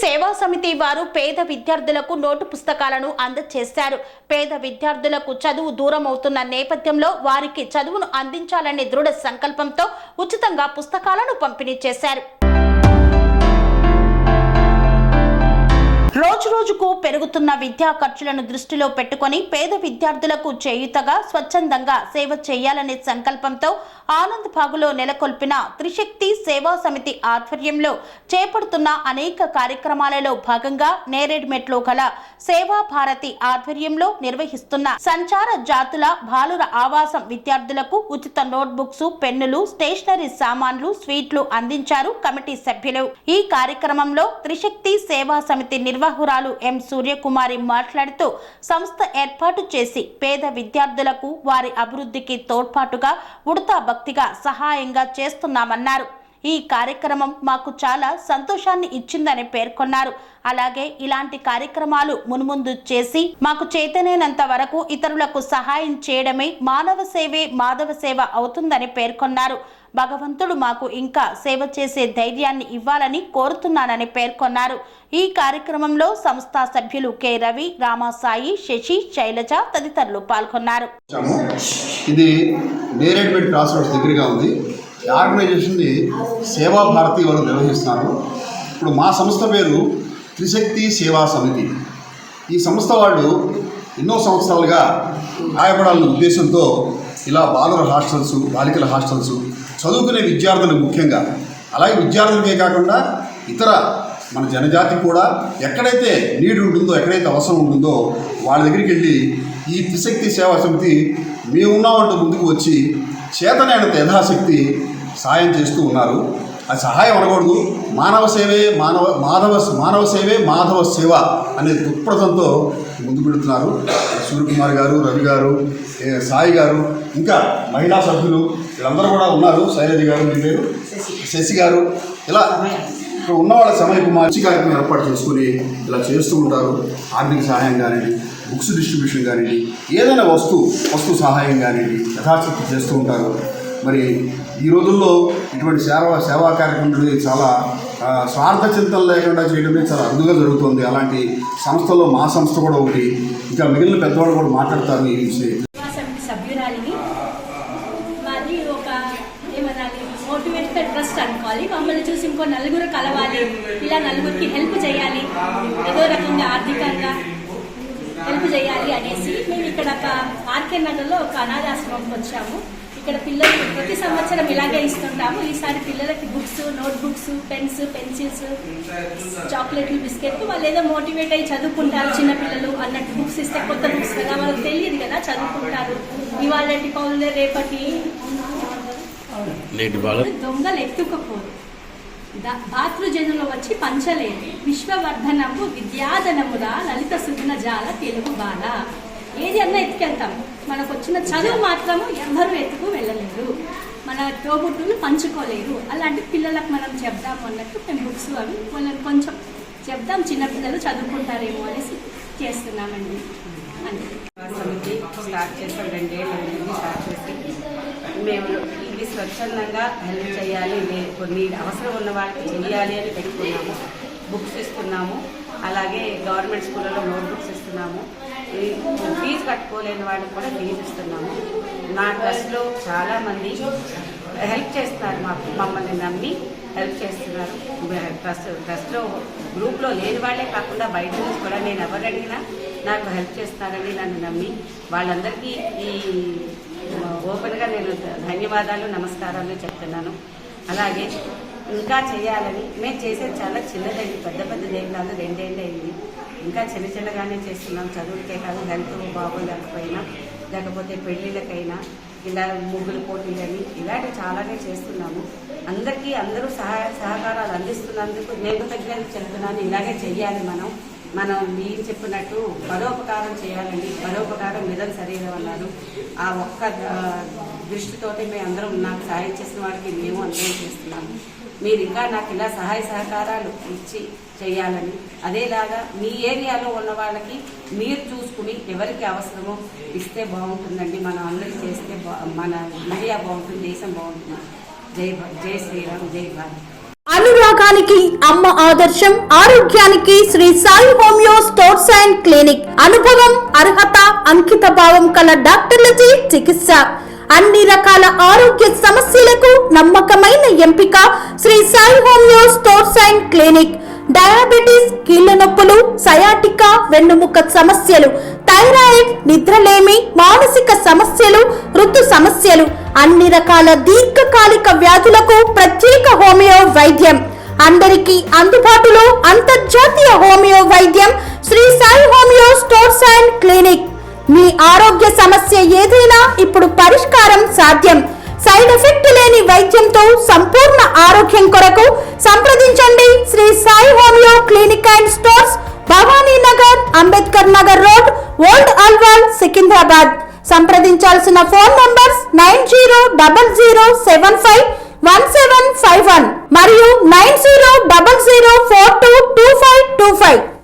సేవా సమితి వారు పేద విద్యార్థులకు నోటు పుస్తకాలను అందజేశారు. పేద విద్యార్థులకు చదువు దూరం అవుతున్న నేపథ్యంలో వారికి చదువును అందించాలనే దృఢ సంకల్పంతో ఉచితంగా పుస్తకాలను పంపిణీ చేశారు. రోజుకు పెరుగుతున్న విద్యా ఖర్చులను దృష్టిలో పెట్టుకొని పేద విద్యార్థులకు చేయూతగా స్వచ్ఛందంగా సేవ చేయాలనే సంకల్పంతో ఆనంద్ బాగులో నెలకొల్పిన త్రిశక్తి సేవా సమితి ఆధ్వర్యంలో చేపడుతున్న అనేక కార్యక్రమాలలో భాగంగా నేరేడ్మెట్లో గల సేవా భారతి ఆధ్వర్యంలో నిర్వహిస్తున్న సంచార జాతుల బాలుర ఆవాసం విద్యార్థులకు ఉచిత నోట్బుక్స్, పెన్నులు, స్టేషనరీ సామాన్లు, స్వీట్లు అందించారు కమిటీ సభ్యులు. ఈ కార్యక్రమంలో త్రిశక్తి సేవా సమితి నిర్వాహకురాలు ఎం సూర్యకుమారి మాట్లాడుతూ సంస్థ ఏర్పాటు చేసి పేద విద్యార్థులకు వారి అభివృద్ధికి తోడ్పాటుగా ఉడతా భక్తిగా సహాయంగా చేస్తున్నామన్నారు. ఈ కార్యక్రమం మాకు చాలా సంతోషాన్ని ఇచ్చిందని పేర్కొన్నారు. అలాగే ఇలాంటి కార్యక్రమాలు మున్ముందు చేసి మాకు చేతనైనంత వరకు ఇతరులకు సహాయం చేయడమే మానవ సేవే మాధవ సేవ అవుతుందని పేర్కొన్నారు. భగవంతుడు మాకు ఇంకా సేవ చేసే ధైర్యాన్ని ఇవ్వాలని కోరుతున్నానని పేర్కొన్నారు. ఈ కార్యక్రమంలో సంస్థా సభ్యులు కె రవి, రామాసాయి, శశి, శైలజ తదితరులు పాల్గొన్నారు. ఇది నేరేడ్మెట్ క్రాస్ రోడ్స్ దగ్గరగా ఉంది. ఈ ఆర్గనైజేషన్ని సేవా భారతి వాళ్ళు నిర్వహిస్తున్నారు. ఇప్పుడు మా సంస్థ పేరు త్రిశక్తి సేవా సమితి. ఈ సంస్థ వాళ్ళు ఎన్నో సంవత్సరాలుగా సహాయపడాలనే ఉద్దేశంతో ఇలా బాలుర హాస్టల్స్, బాలికల హాస్టల్స్, చదువుకునే విద్యార్థులు ముఖ్యంగా, అలాగే విద్యార్థులకే కాకుండా ఇతర మన జనజాతి కూడా ఎక్కడైతే నీడ్ ఉంటుందో, ఎక్కడైతే అవసరం ఉంటుందో వాళ్ళ దగ్గరికి వెళ్ళి ఈ త్రిశక్తి సేవా సమితి మేమున్నామంటూ ముందుకు వచ్చి చేతనైనంత యథాశక్తి సహాయం చేస్తూ ఉన్నారు. అది సహాయం అనకూడదు, మానవ సేవే మానవ సేవే మాధవ సేవ అనే దృక్పథంతో ముందుకు పెడుతున్నారు. సూర్యకుమార్ గారు, రవి గారు, సాయి గారు, ఇంకా మహిళా సభ్యులు వీళ్ళందరూ కూడా ఉన్నారు. శైలజ గారు, మీ పేరు శశి గారు, ఇలా ఇక్కడ ఉన్న వాళ్ళ సమయకు మంచి కార్యక్రమం ఏర్పాటు చేసుకుని ఇలా చేస్తూ ఉంటారు. ఆర్థిక సహాయం కానివ్వండి, బుక్స్ డిస్ట్రిబ్యూషన్ కానివ్వండి, ఏదైనా వస్తు సహాయం కానివ్వండి యథాశక్తి చేస్తూ ఉంటారు. మరి ఈ రోజుల్లో ఇటువంటి సేవా కార్యక్రమాలు చాలా స్వార్థ చింతన లేకుండా చేయడమే చాలా అరుదుగా జరుగుతుంది. అలాంటి సంస్థలో మా సంస్థ కూడా ఒకటి. ఇంకా మిగిలిన పెద్దవాళ్ళు కూడా మాట్లాడతారు ఈ విషయం. సభ్యురాలిని మాది ఒక ఏమనాలి మోటివేటెడ్ ట్రస్ట్ అనుకోవాలి. మమ్మల్ని చూసి ఇంకో నలుగురు కలవాలి, ఇలా నలుగురికి హెల్ప్ చేయాలి, ఏదో రకంగా ఆర్థికంగా హెల్ప్ చేయాలి అనేసి మేము ఇక్కడ ఒక ఆర్కే నగర్లో ఒక అనాథాశ్రమంకి వచ్చాము. ఇక్కడ పిల్లలకి ప్రతి సంవత్సరం ఇలాగే ఇస్తుంటాము. ఈసారి పిల్లలకి బుక్స్, నోట్బుక్స్, పెన్స్, పెన్సిల్స్, చాక్లెట్లు, బిస్కెట్లు, వాళ్ళు ఏదో మోటివేట్ అయ్యి చదువుకుంటారు చిన్నపిల్లలు అన్నట్టు బుక్స్ ఇస్తే కొత్త బుక్స్ కదా వాళ్ళకి తెలియదు కదా, చదువుకుంటారు. ఇవాళ పౌరులే రేపటి దొంగలు ఎత్తుకపోరు, భాతృజనులు వచ్చి పంచలేదు, విశ్వవర్ధనము విద్యాధనమురా లలిత సుగుణ జాల తెలుగు బాల. ఏది అన్నా ఎత్తుకెళ్తాం, మనకు వచ్చిన చదువు మాత్రము ఎవరు ఎత్తుకు వెళ్ళలేరు, మన తోబుట్టులు పంచుకోలేరు. అలాంటి పిల్లలకు మనం చెప్దాము అన్నట్టు మేము బుక్స్ అవి వాళ్ళని కొంచెం చెప్దాం, చిన్నపిల్లలు చదువుకుంటారేమో అనేసి చేస్తున్నామండి. సమితి స్టార్ట్ చేసాం 2 ఏళ్ళు స్టార్ట్ చేసి మేము ఇది స్వచ్ఛందంగా హెల్ప్ చేయాలి, కొన్ని అవసరం ఉన్న వాళ్ళకి చేయాలి అని పెట్టుకున్నాము. బుక్స్ ఇస్తున్నాము, అలాగే గవర్నమెంట్ స్కూళ్ళలో నోట్బుక్స్ ఇస్తున్నాము. ఫీజు కట్టుకోలేని వాళ్ళకి కూడా ఫీజు ఇస్తున్నాము. నా ట్రస్ట్లో చాలామంది హెల్ప్ చేస్తున్నారు, మమ్మల్ని నమ్మి హెల్ప్ చేస్తున్నారు. ట్రస్ట్లో గ్రూప్లో లేని వాళ్ళే కాకుండా బయట నుంచి కూడా నేను ఎవరు అడిగినా నాకు హెల్ప్ చేస్తారని నన్ను నమ్మి వాళ్ళందరికీ ఈ ఓపెన్గా నేను ధన్యవాదాలు, నమస్కారాలు చెప్తున్నాను. అలాగే ఇంకా చేయాలని మేము చేసేది చాలా చిన్నదండి, పెద్ద దేశాలు 2 ఏళ్ళు అయింది. ఇంకా చిన్నగానే చేస్తున్నాం. చదువులకే కాదు, హెల్త్ బాగోలేకపోయినా, లేకపోతే పెళ్ళిళ్ళకైనా, ఇలా ముగ్గులు పోటీలని ఇలాంటివి చాలానే చేస్తున్నాము. అందరూ సహకారాలు అందిస్తున్నందుకు నేను తగ్గినందుకు చెప్తున్నాను. ఇలాగే చెయ్యాలి. మనం మీరు చెప్పినట్టు పరోపకారం చేయాలండి. పరోపకారం మిదం శరీరం అన్నారు. ఆ ఒక్క దృష్టితోటి మేము అందరం నాకు సహాయం చేసిన వాడికి మేము అందరం చేస్తున్నాము. మీరు ఇంకా నాకు ఇలా సహాయ సహకారాలు ఇచ్చి చేయాలని, అదేలాగా మీ ఏరియాలో ఉన్న వాళ్ళకి మీరు చూసుకుని ఎవరికి అవసరమో ఇస్తే బాగుంటుందండి. మనం అందరికీ చేస్తే మన మీడియా బాగుంటుంది, దేశం బాగుంటుంది. జై శ్రీరామ్, జై భారత్. అనురాగానికి అమ్మ ఆదర్శం, ఆరోగ్యానికి Shri Sai homeo stores and clinic. అనుభవం, అర్హత, అంకిత భావం కల డాక్టర్లచే చికిత్స. అన్ని రకాల ఆరోగ్య సమస్యలకు నమ్మకమైన ఎంపిక Shri Sai homeo stores and clinic. Diabetes, కీళ్ల నొప్పులు, సయాటికా, వెన్నుముక సమస్యలు, థైరాయిడ్, నిద్రలేమి, మానసిక సమస్యలు, ఋతు సమస్యలు, అన్ని రకాల దీర్ఘకాలిక వ్యాధులకు ప్రత్యేక హోమియో వైద్యం. అందరికీ అందుబాటులో అంతర్జాతీయ హోమియో వైద్యం Shri Sai homeo stores and clinic. మీ ఆరోగ్య సమస్య ఏదైనా ఇప్పుడు పరిష్కారం సాధ్యం. సైడ్ ఎఫెక్ట్ లేని వైద్యంతో సంపూర్ణ ఆరోగ్యం కొరకు సంప్రదించండి Shri Sai homeo clinic and stores, Bhavani Nagar, Ambedkar Nagar road, old Alwal, Secunderabad. సంప్రదించాల్సిన ఫోన్ నంబర్స్ 9000751751 మరియు 9000422525.